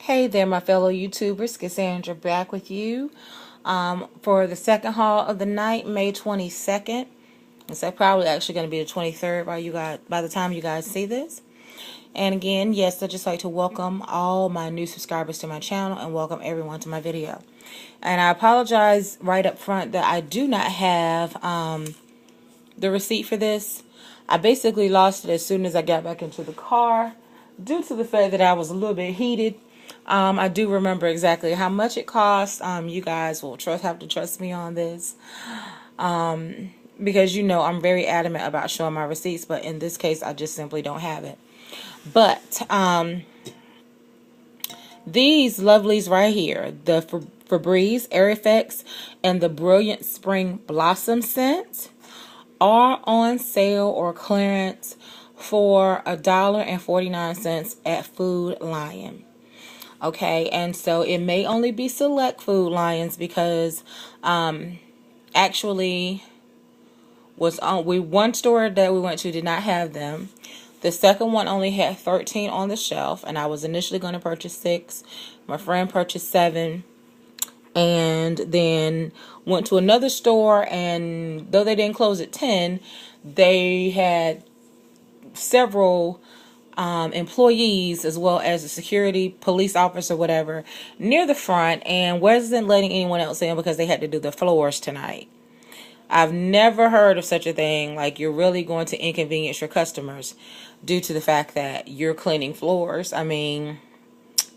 Hey there, my fellow YouTubers. Cassandra back with you for the second haul of the night, May 22nd. It's probably actually going to be the 23rd by the time you guys see this. And again, yes, I'd just like to welcome all my new subscribers to my channel and welcome everyone to my video. And I apologize right up front that I do not have the receipt for this. I basically lost it as soon as I got back into the car due to the fact that I was a little bit heated. I do remember exactly how much it cost. You guys will have to trust me on this. Because you know I'm very adamant about showing my receipts, but in this case I just simply don't have it. But these lovelies right here, the Febreze Air Effects and the Brilliant Spring Blossom Scent, are on sale or clearance for $1.49 at Food Lion. Okay, and so it may only be select Food Lions because actually one store that we went to did not have them. The second one only had 13 on the shelf, and I was initially going to purchase 6. My friend purchased 7, and then went to another store, and though they didn't close at 10, they had several employees as well as a security police officer, whatever, near the front, and wasn't letting anyone else in because they had to do the floors tonight. I've never heard of such a thing. Like, you're really going to inconvenience your customers due to the fact that you're cleaning floors. I mean,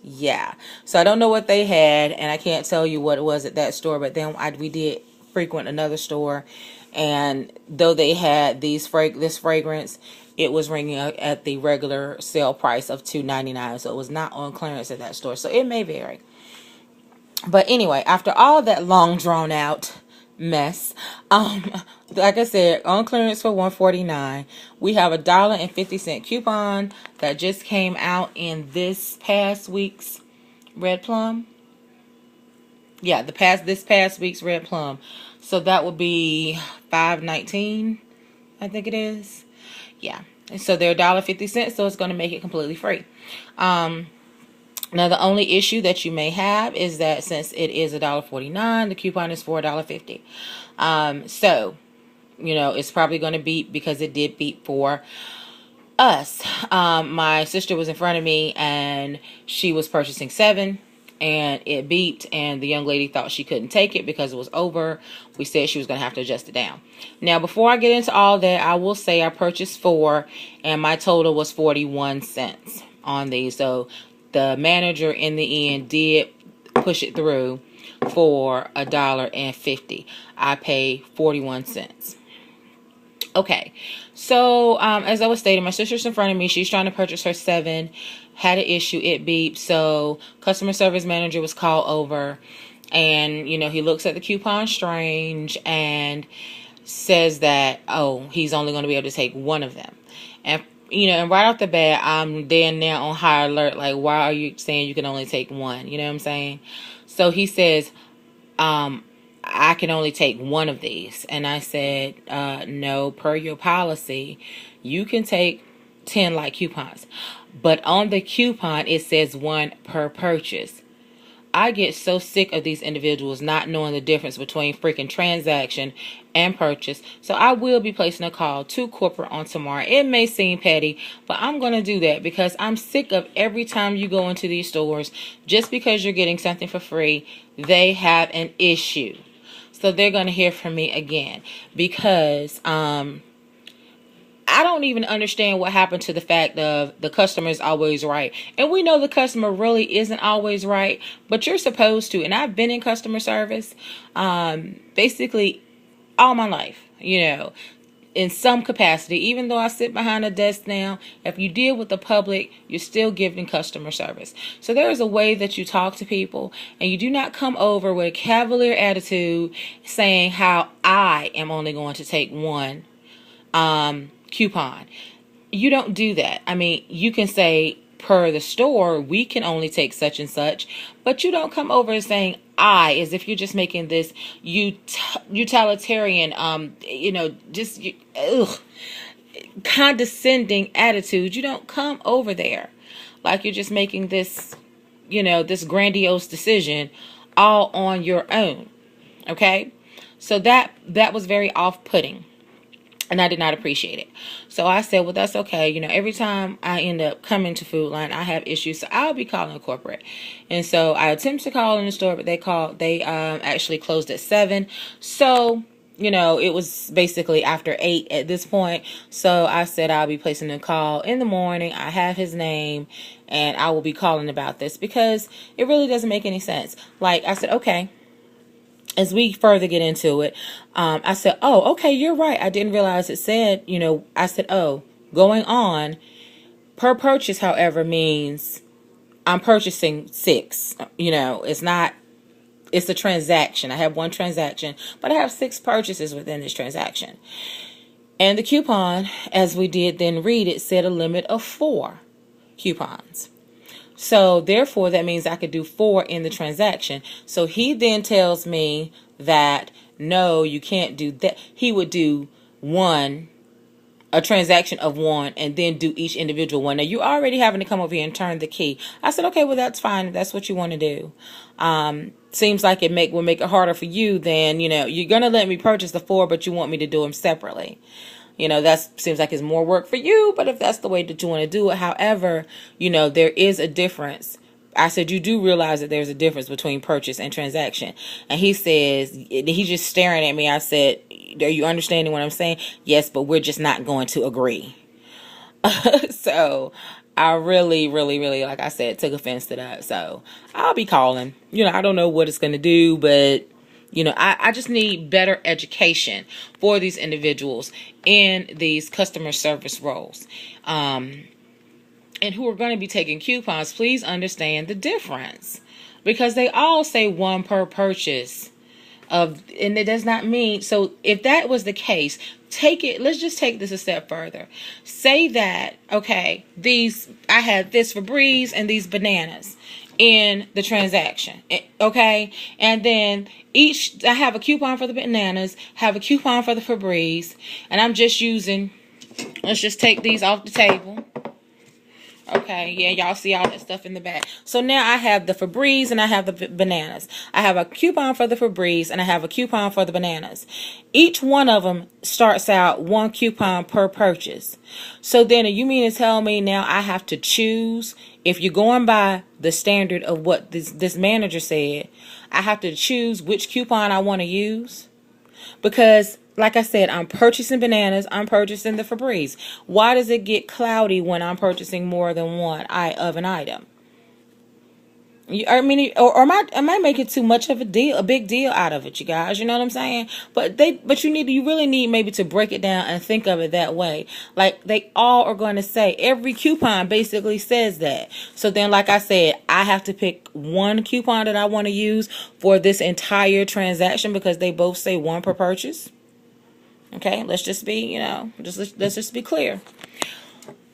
yeah. So I don't know what they had, and I can't tell you what it was at that store, but then we did frequent another store, and though they had this fragrance, it was ringing at the regular sale price of $2.99, so it was not on clearance at that store. So it may vary. But anyway, after all that long drawn out mess, like I said, on clearance for $1.49. We have a $1.50 coupon that just came out in this past week's Red Plum. Yeah, this past week's Red Plum. So that would be $5.19, I think it is. Yeah. And so they're $1.50, so it's going to make it completely free. Now, the only issue that you may have is that since it is $1.49, the coupon is $4.50. So, you know, it's probably going to beep because it did beep for us. My sister was in front of me, and she was purchasing 7. And it beeped, and the young lady thought she couldn't take it because it was over. We said she was going to have to adjust it down. Now, before I get into all that, I will say I purchased 4, and my total was 41 cents on these. So the manager in the end did push it through for $1.50. I paid 41 cents. Okay, so as I was stating, my sister's in front of me. She's trying to purchase her 7. Had an issue, it beeped. So customer service manager was called over, and you know, he looks at the coupon strange and says that, oh, he's only going to be able to take 1 of them. And you know, and right off the bat, I'm then now on high alert, like, why are you saying you can only take 1? You know what I'm saying? So he says, I can only take 1 of these. And I said, no, per your policy, you can take 10 like coupons. But on the coupon, it says 1 per purchase. I get so sick of these individuals not knowing the difference between freaking transaction and purchase. So I will be placing a call to corporate on tomorrow. It may seem petty, but I'm going to do that because I'm sick of every time you go into these stores, just because you're getting something for free, they have an issue. So they're going to hear from me again because I don't even understand what happened to the fact of the customer is always right. And we know the customer really isn't always right, but you're supposed to. And I've been in customer service basically all my life, you know, in some capacity. Even though I sit behind a desk now, if you deal with the public, you're still giving customer service. So there is a way that you talk to people, and you do not come over with a cavalier attitude saying how I am only going to take 1 coupon. You don't do that. I mean, you can say, per the store, we can only take such and such, but you don't come over and saying I, as if you're just making this utilitarian, you know, just condescending attitude. You don't come over there like you're just making this this grandiose decision all on your own. Okay. So that was very off-putting. And I did not appreciate it. So I said, well, that's okay. Every time I end up coming to Food Line, I have issues. So I'll be calling corporate. And so I attempted to call in the store, but they actually closed at 7. So, it was basically after 8 at this point. So I said, I'll be placing a call in the morning. I have his name and I will be calling about this because it really doesn't make any sense. Like I said, okay. As we further get into it, I said, oh, okay, you're right. I didn't realize it said, I said, oh, going on per purchase, however, means I'm purchasing 6. It's a transaction. I have one transaction, but I have 6 purchases within this transaction. And the coupon, as we did then read, it said a limit of 4 coupons. So therefore, that means I could do 4 in the transaction. So he then tells me that, no, you can't do that. He would do a transaction of 1, and then do each individual one. Now, you already having to come over here and turn the key. I said, okay, well, that's fine. If that's what you want to do. Seems like will make it harder for you than, you're going to let me purchase the 4, but you want me to do them separately. That seems like it's more work for you, but if that's the way that you want to do it. However, there is a difference. I said, you do realize that there's a difference between purchase and transaction. And he says, he's just staring at me. I said, are you understanding what I'm saying? Yes, but we're just not going to agree. So I really, really, really, like I said, took offense to that. So I'll be calling. I don't know what it's going to do, but I just need better education for these individuals in these customer service roles. And who are going to be taking coupons. Please understand the difference. Because they all say 1 per purchase. And it does not mean, so if that was the case, let's just take this a step further. Say that, okay, I had this Febreze and these bananas in the transaction, okay? And then I have a coupon for the bananas, have a coupon for the Febreze, and I'm just let's just take these off the table. Okay, yeah, y'all see all that stuff in the back. So now I have the Febreze and I have the bananas. I have a coupon for the Febreze and I have a coupon for the bananas. Each one of them starts out 1 coupon per purchase. So then you mean to tell me now I have to choose, if you're going by the standard of what this manager said, I have to choose which coupon I want to use? Because, like I said, I'm purchasing bananas. I'm purchasing the Febreze. Why does it get cloudy when I'm purchasing more than one of an item? Or am I making too much of a big deal out of it, you guys? You know what I'm saying? But you really need maybe to break it down and think of it that way. Like they all are going to say, every coupon basically says that. So then, like I said, I have to pick 1 coupon that I want to use for this entire transaction because they both say 1 per purchase. Okay, let's just be, let's just be clear.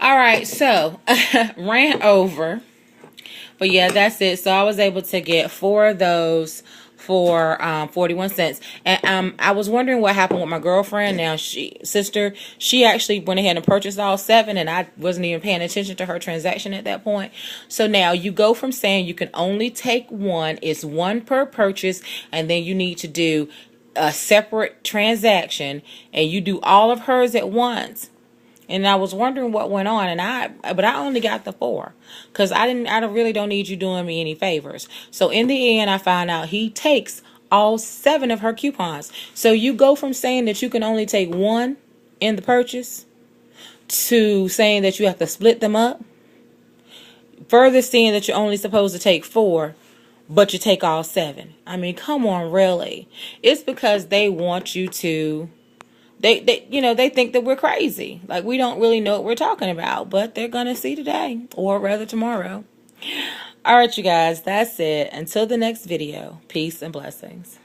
All right, so ran over. But yeah, that's it. So I was able to get 4 of those for 41 cents. And I was wondering what happened with my girlfriend. Now, she actually went ahead and purchased all 7, and I wasn't even paying attention to her transaction at that point. So now you go from saying you can only take 1, it's 1 per purchase, and then you need to do a separate transaction, and you do all of hers at once. And I was wondering what went on, but I only got the 4 because I really don't need you doing me any favors. So in the end, I found out he takes all 7 of her coupons. So you go from saying that you can only take 1 in the purchase to saying that you have to split them up. Further saying that you're only supposed to take 4, but you take all 7. I mean, come on, really? It's because they want you to. They think that we're crazy. Like we don't really know what we're talking about, but they're going to see today, or rather tomorrow. All right, you guys, that's it. Until the next video, peace and blessings.